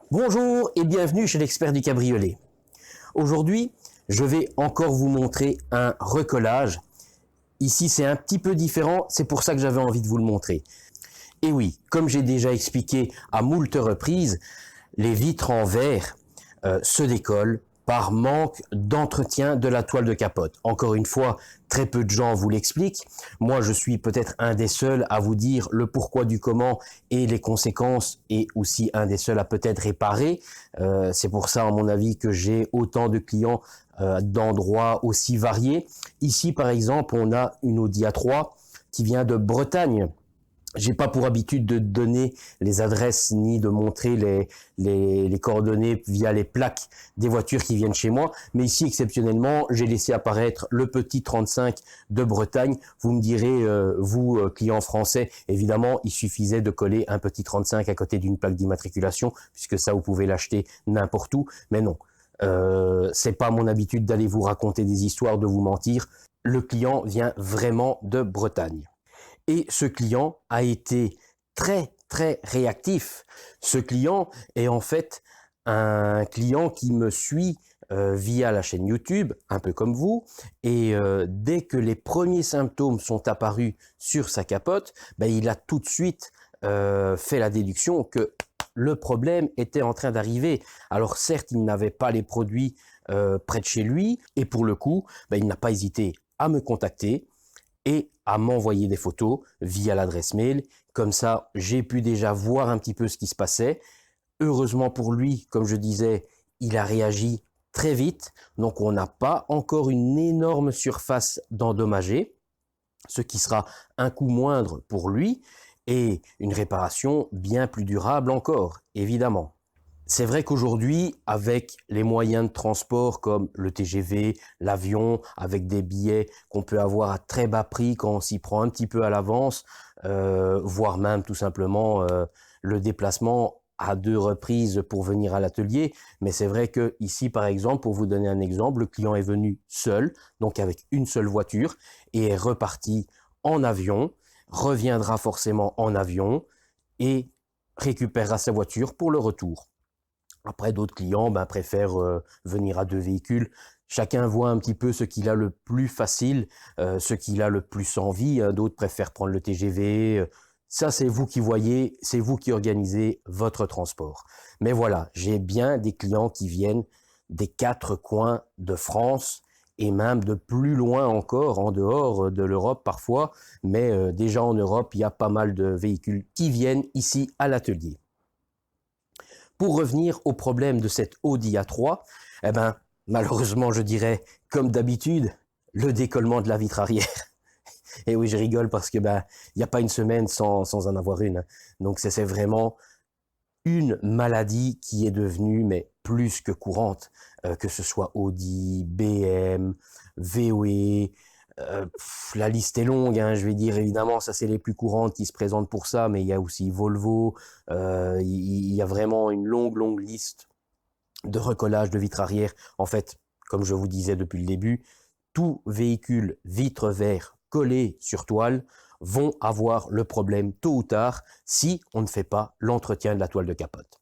Bonjour et bienvenue chez l'expert du cabriolet. Aujourd'hui, je vais encore vous montrer un recollage. Ici, c'est un petit peu différent, c'est pour ça que j'avais envie de vous le montrer. Et oui, comme j'ai déjà expliqué à moult reprises, les vitres en verre se décollent par manque d'entretien de la toile de capote. Encore une fois, très peu de gens vous l'expliquent. Moi, je suis peut-être un des seuls à vous dire le pourquoi du comment et les conséquences, et aussi un des seuls à peut-être réparer. C'est pour ça, à mon avis, que j'ai autant de clients d'endroits aussi variés. Ici, par exemple, on a une Audi A3 qui vient de Bretagne. J'ai pas pour habitude de donner les adresses ni de montrer les coordonnées via les plaques des voitures qui viennent chez moi. Mais ici, exceptionnellement, j'ai laissé apparaître le petit 35 de Bretagne. Vous me direz, vous, client français, évidemment, il suffisait de coller un petit 35 à côté d'une plaque d'immatriculation, puisque ça, vous pouvez l'acheter n'importe où. Mais non, c'est pas mon habitude d'aller vous raconter des histoires, de vous mentir. Le client vient vraiment de Bretagne. Et ce client a été très réactif. Ce client est en fait un client qui me suit via la chaîne YouTube, un peu comme vous, et dès que les premiers symptômes sont apparus sur sa capote, il a tout de suite fait la déduction que le problème était en train d'arriver. Alors certes, il n'avait pas les produits près de chez lui, et pour le coup, il n'a pas hésité à me contacter et à m'envoyer des photos via l'adresse mail. Comme ça, j'ai pu déjà voir un petit peu ce qui se passait. Heureusement pour lui, comme je disais, il a réagi très vite. Donc, on n'a pas encore une énorme surface d'endommager, ce qui sera un coût moindre pour lui et une réparation bien plus durable encore, évidemment. C'est vrai qu'aujourd'hui, avec les moyens de transport comme le TGV, l'avion, avec des billets qu'on peut avoir à très bas prix quand on s'y prend un petit peu à l'avance, voire même tout simplement le déplacement à 2 reprises pour venir à l'atelier. Mais c'est vrai que ici, par exemple, pour vous donner un exemple, le client est venu seul, donc avec une seule voiture, et est reparti en avion, reviendra forcément en avion et récupérera sa voiture pour le retour. Après, d'autres clients préfèrent venir à 2 véhicules. Chacun voit un petit peu ce qu'il a le plus facile, ce qu'il a le plus envie. D'autres préfèrent prendre le TGV. Ça, c'est vous qui voyez, c'est vous qui organisez votre transport. Mais voilà, j'ai bien des clients qui viennent des 4 coins de France et même de plus loin encore, en dehors de l'Europe parfois. Mais déjà en Europe, il y a pas mal de véhicules qui viennent ici à l'atelier. Pour revenir au problème de cette Audi A3, malheureusement, je dirais, comme d'habitude, le décollement de la vitre arrière. Et oui, je rigole parce que il n'y a pas une semaine sans en avoir une. Donc c'est vraiment une maladie qui est devenue plus que courante, que ce soit Audi, BM, VW, la liste est longue, je vais dire, évidemment, ça c'est les plus courantes qui se présentent pour ça, mais il y a aussi Volvo, il y a vraiment une longue liste de recollage de vitres arrière. En fait, comme je vous disais depuis le début, tout véhicule vitre verre collé sur toile vont avoir le problème tôt ou tard si on ne fait pas l'entretien de la toile de capote.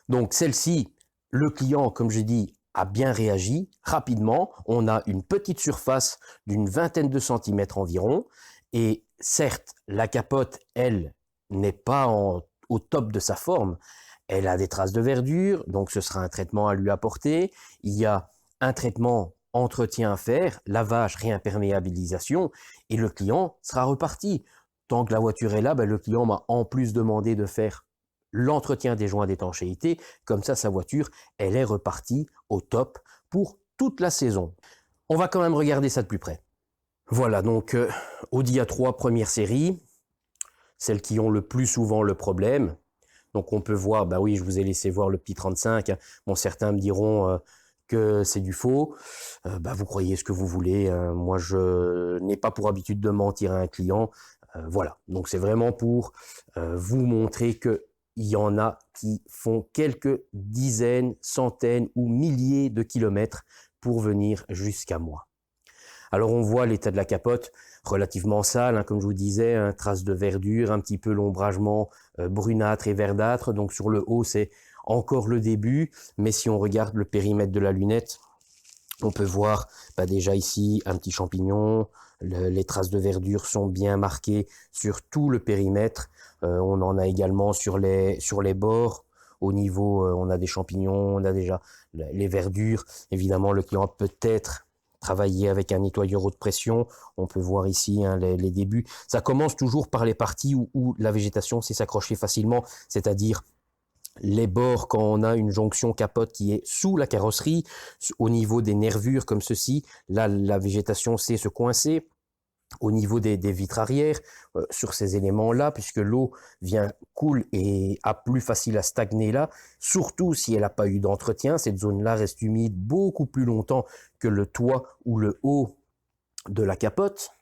Donc celle-ci, le client, comme je dis, a bien réagi rapidement. On a une petite surface d'une vingtaine de centimètres environ. Et certes, la capote, elle, n'est pas au top de sa forme. Elle a des traces de verdure, donc ce sera un traitement à lui apporter. Il y a un traitement entretien à faire, lavage, réimperméabilisation, et le client sera reparti. Tant que la voiture est là, le client m'a en plus demandé de faire l'entretien des joints d'étanchéité. Comme ça, sa voiture, elle est repartie au top pour toute la saison. On va quand même regarder ça de plus près. Voilà, donc Audi A3 première série, celles qui ont le plus souvent le problème. Donc on peut voir, oui, je vous ai laissé voir le petit 35. Bon, certains me diront que c'est du faux. Vous croyez ce que vous voulez. Moi, je n'ai pas pour habitude de mentir à un client. Voilà, donc c'est vraiment pour vous montrer que il y en a qui font quelques dizaines, centaines ou milliers de kilomètres pour venir jusqu'à moi. Alors on voit l'état de la capote relativement sale, comme je vous disais, traces de verdure, un petit peu l'ombragement brunâtre et verdâtre. Donc sur le haut, c'est encore le début, mais si on regarde le périmètre de la lunette, on peut voir déjà ici un petit champignon, les traces de verdure sont bien marquées sur tout le périmètre. On en a également sur les bords. Au niveau, on a des champignons, on a déjà les verdures. Évidemment, le client peut être travailler avec un nettoyeur haute pression. On peut voir ici les débuts. Ça commence toujours par les parties où la végétation sait s'accrocher facilement, c'est-à-dire les bords quand on a une jonction capote qui est sous la carrosserie, au niveau des nervures comme ceci, là la végétation sait se coincer. Au niveau des vitres arrière, sur ces éléments-là, puisque l'eau coule et a plus facile à stagner là, surtout si elle n'a pas eu d'entretien, cette zone-là reste humide beaucoup plus longtemps que le toit ou le haut de la capote.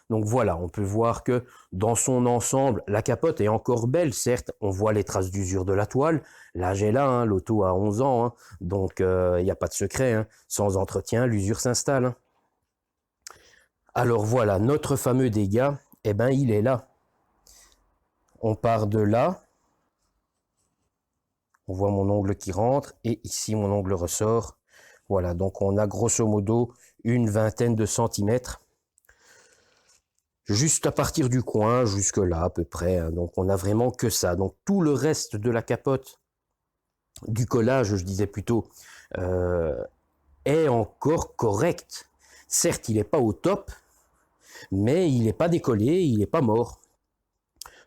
Donc voilà, on peut voir que dans son ensemble, la capote est encore belle, certes, on voit les traces d'usure de la toile, l'âge est là, hein, l'auto a 11 ans, hein, donc il n'y a pas de secret, hein, sans entretien, l'usure s'installe. Hein. Alors voilà, notre fameux dégât, eh ben il est là. On part de là, on voit mon ongle qui rentre, et ici mon ongle ressort. Voilà, donc on a grosso modo une vingtaine de centimètres. Juste à partir du coin, jusque là à peu près, hein. Donc on a vraiment que ça. Donc tout le reste de la capote, du collage, je disais plutôt, est encore correct. Certes, il n'est pas au top, mais il n'est pas décollé, il n'est pas mort.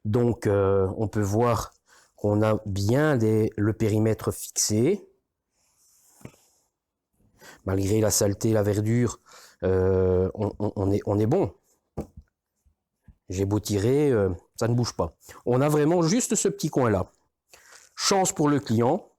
Donc on peut voir qu'on a bien le périmètre fixé. Malgré la saleté, la verdure, on est bon. J'ai beau tirer, ça ne bouge pas. On a vraiment juste ce petit coin-là. Chance pour le client,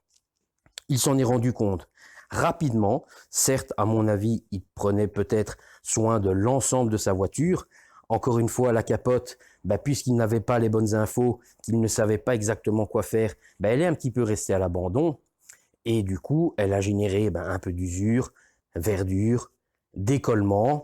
il s'en est rendu compte rapidement. Certes, à mon avis, il prenait peut-être soin de l'ensemble de sa voiture. Encore une fois, la capote, puisqu'il n'avait pas les bonnes infos, qu'il ne savait pas exactement quoi faire, elle est un petit peu restée à l'abandon. Et du coup, elle a généré un peu d'usure, verdure, décollement.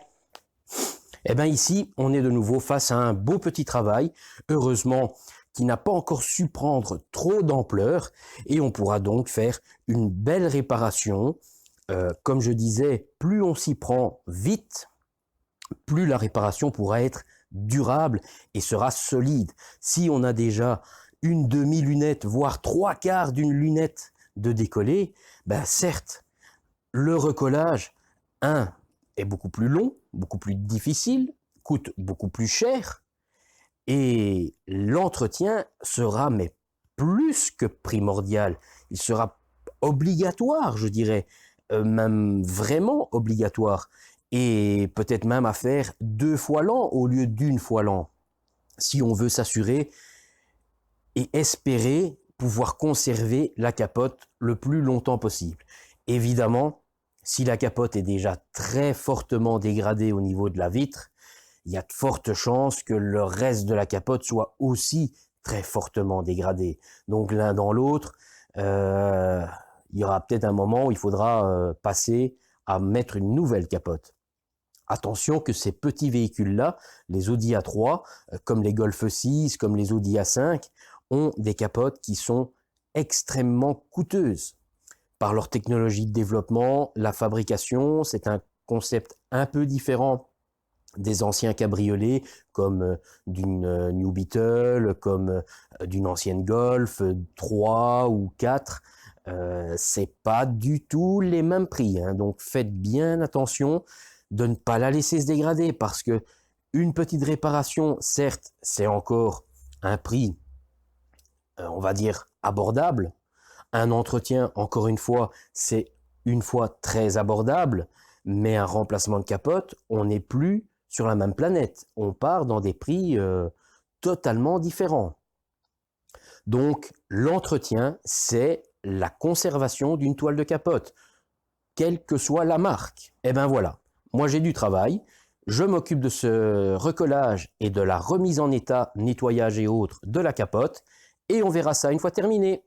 Et ici, on est de nouveau face à un beau petit travail, heureusement, qui n'a pas encore su prendre trop d'ampleur, et on pourra donc faire une belle réparation. Comme je disais, plus on s'y prend vite, plus la réparation pourra être durable et sera solide. Si on a déjà une demi-lunette, voire 3/4 d'une lunette de décollé, certes, le recollage, est beaucoup plus long, beaucoup plus difficile, coûte beaucoup plus cher, et l'entretien sera plus que primordial. Il sera obligatoire, je dirais, même vraiment obligatoire, et peut-être même à faire 2 fois l'an au lieu d'1 fois l'an, si on veut s'assurer et espérer pouvoir conserver la capote le plus longtemps possible. Évidemment, si la capote est déjà très fortement dégradée au niveau de la vitre, il y a de fortes chances que le reste de la capote soit aussi très fortement dégradé. Donc l'un dans l'autre, il y aura peut-être un moment où il faudra passer à mettre une nouvelle capote. Attention que ces petits véhicules-là, les Audi A3, comme les Golf 6, comme les Audi A5, ont des capotes qui sont extrêmement coûteuses. Par leur technologie de développement, la fabrication, c'est un concept un peu différent des anciens cabriolets, comme d'une New Beetle, comme d'une ancienne Golf 3 ou 4. C'est pas du tout les mêmes prix, hein. Donc faites bien attention de ne pas la laisser se dégrader, parce que une petite réparation, certes, c'est encore un prix, on va dire, abordable. Un entretien, encore une fois, c'est une fois très abordable, mais un remplacement de capote, on n'est plus sur la même planète. On part dans des prix totalement différents. Donc, l'entretien, c'est la conservation d'une toile de capote, quelle que soit la marque. Et voilà, moi j'ai du travail, je m'occupe de ce recollage et de la remise en état, nettoyage et autres de la capote, et on verra ça une fois terminé.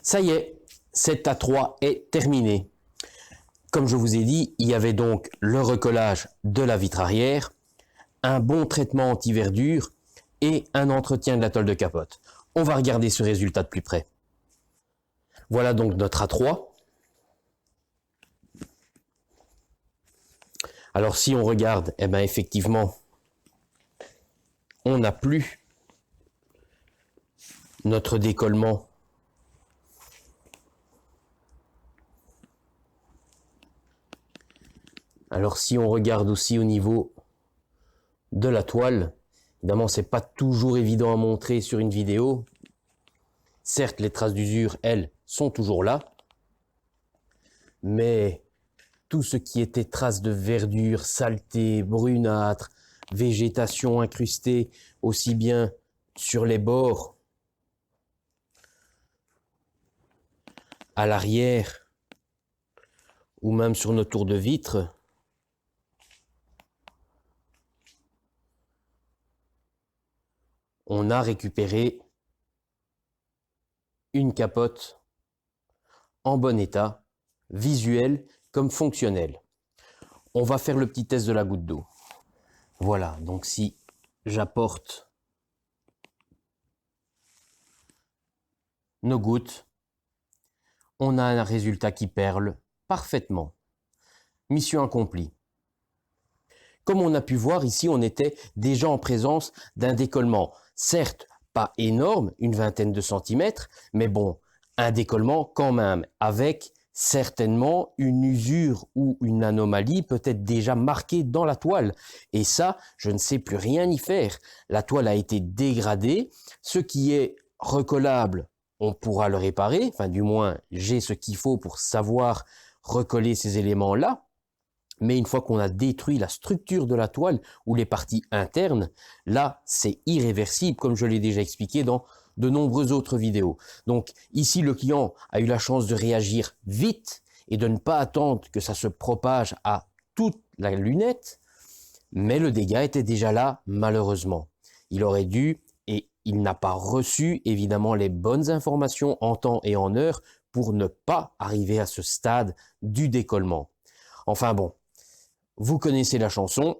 Ça y est, cette A3 est terminée. Comme je vous ai dit, il y avait donc le recollage de la vitre arrière, un bon traitement anti-verdure et un entretien de la tôle de capote. On va regarder ce résultat de plus près. Voilà donc notre A3. Alors si on regarde, eh bien effectivement, on n'a plus notre décollement Alors si on regarde aussi au niveau de la toile, évidemment c'est pas toujours évident à montrer sur une vidéo. Certes les traces d'usure, elles, sont toujours là, mais tout ce qui était traces de verdure, saleté, brunâtre, végétation incrustée, aussi bien sur les bords, à l'arrière, ou même sur nos tours de vitre, on a récupéré une capote en bon état, visuel comme fonctionnel. On va faire le petit test de la goutte d'eau. Voilà, donc si j'apporte nos gouttes, on a un résultat qui perle parfaitement. Mission accomplie. Comme on a pu voir ici, on était déjà en présence d'un décollement. Certes, pas énorme, une vingtaine de centimètres, mais bon, un décollement quand même, avec certainement une usure ou une anomalie peut-être déjà marquée dans la toile. Et ça, je ne sais plus rien y faire. La toile a été dégradée. Ce qui est recollable, on pourra le réparer. Enfin, du moins, j'ai ce qu'il faut pour savoir recoller ces éléments-là. Mais une fois qu'on a détruit la structure de la toile ou les parties internes, là, c'est irréversible, comme je l'ai déjà expliqué dans de nombreuses autres vidéos. Donc ici, le client a eu la chance de réagir vite et de ne pas attendre que ça se propage à toute la lunette, mais le dégât était déjà là, malheureusement. Il aurait dû, et il n'a pas reçu, évidemment, les bonnes informations en temps et en heure pour ne pas arriver à ce stade du décollement. Enfin bon, vous connaissez la chanson,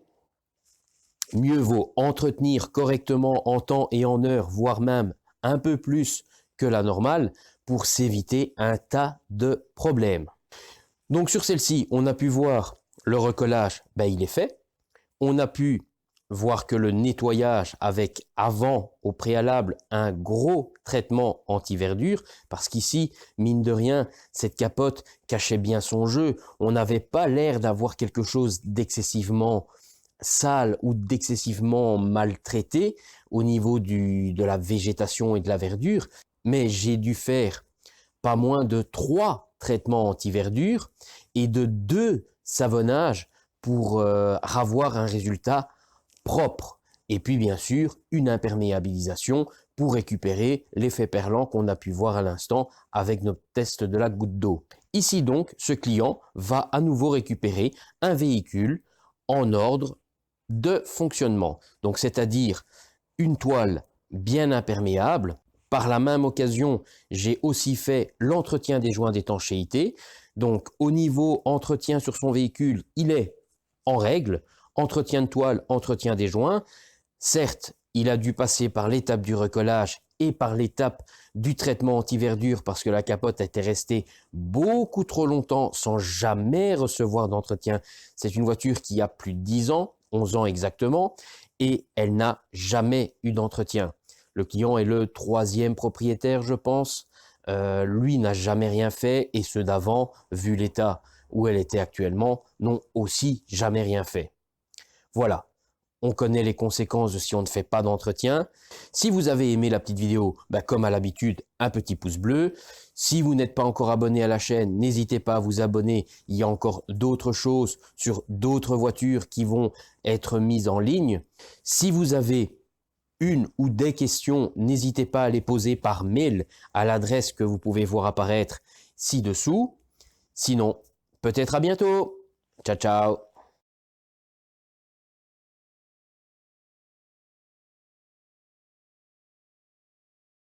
mieux vaut entretenir correctement en temps et en heure, voire même un peu plus que la normale, pour s'éviter un tas de problèmes. Donc sur celle-ci, on a pu voir le recollage, il est fait. On a pu voir que le nettoyage avec avant, au préalable, un gros traitement anti-verdure, parce qu'ici, mine de rien, cette capote cachait bien son jeu. On n'avait pas l'air d'avoir quelque chose d'excessivement sale ou d'excessivement maltraité au niveau de la végétation et de la verdure, mais j'ai dû faire pas moins de 3 traitements anti-verdure et de 2 savonnages pour avoir un résultat propre. Et puis bien sûr, une imperméabilisation pour récupérer l'effet perlant qu'on a pu voir à l'instant avec notre test de la goutte d'eau. Ici donc, ce client va à nouveau récupérer un véhicule en ordre de fonctionnement. Donc c'est-à-dire une toile bien imperméable. Par la même occasion, j'ai aussi fait l'entretien des joints d'étanchéité. Donc au niveau entretien sur son véhicule, il est en règle. Entretien de toile, entretien des joints. Certes, il a dû passer par l'étape du recollage et par l'étape du traitement anti-verdure parce que la capote était restée beaucoup trop longtemps sans jamais recevoir d'entretien. C'est une voiture qui a plus de 10 ans, 11 ans exactement, et elle n'a jamais eu d'entretien. Le client est le 3e propriétaire, je pense. Lui n'a jamais rien fait et ceux d'avant, vu l'état où elle était actuellement, n'ont aussi jamais rien fait. Voilà, on connaît les conséquences de si on ne fait pas d'entretien. Si vous avez aimé la petite vidéo, comme à l'habitude, un petit pouce bleu. Si vous n'êtes pas encore abonné à la chaîne, n'hésitez pas à vous abonner. Il y a encore d'autres choses sur d'autres voitures qui vont être mises en ligne. Si vous avez une ou des questions, n'hésitez pas à les poser par mail à l'adresse que vous pouvez voir apparaître ci-dessous. Sinon, peut-être à bientôt. Ciao, ciao.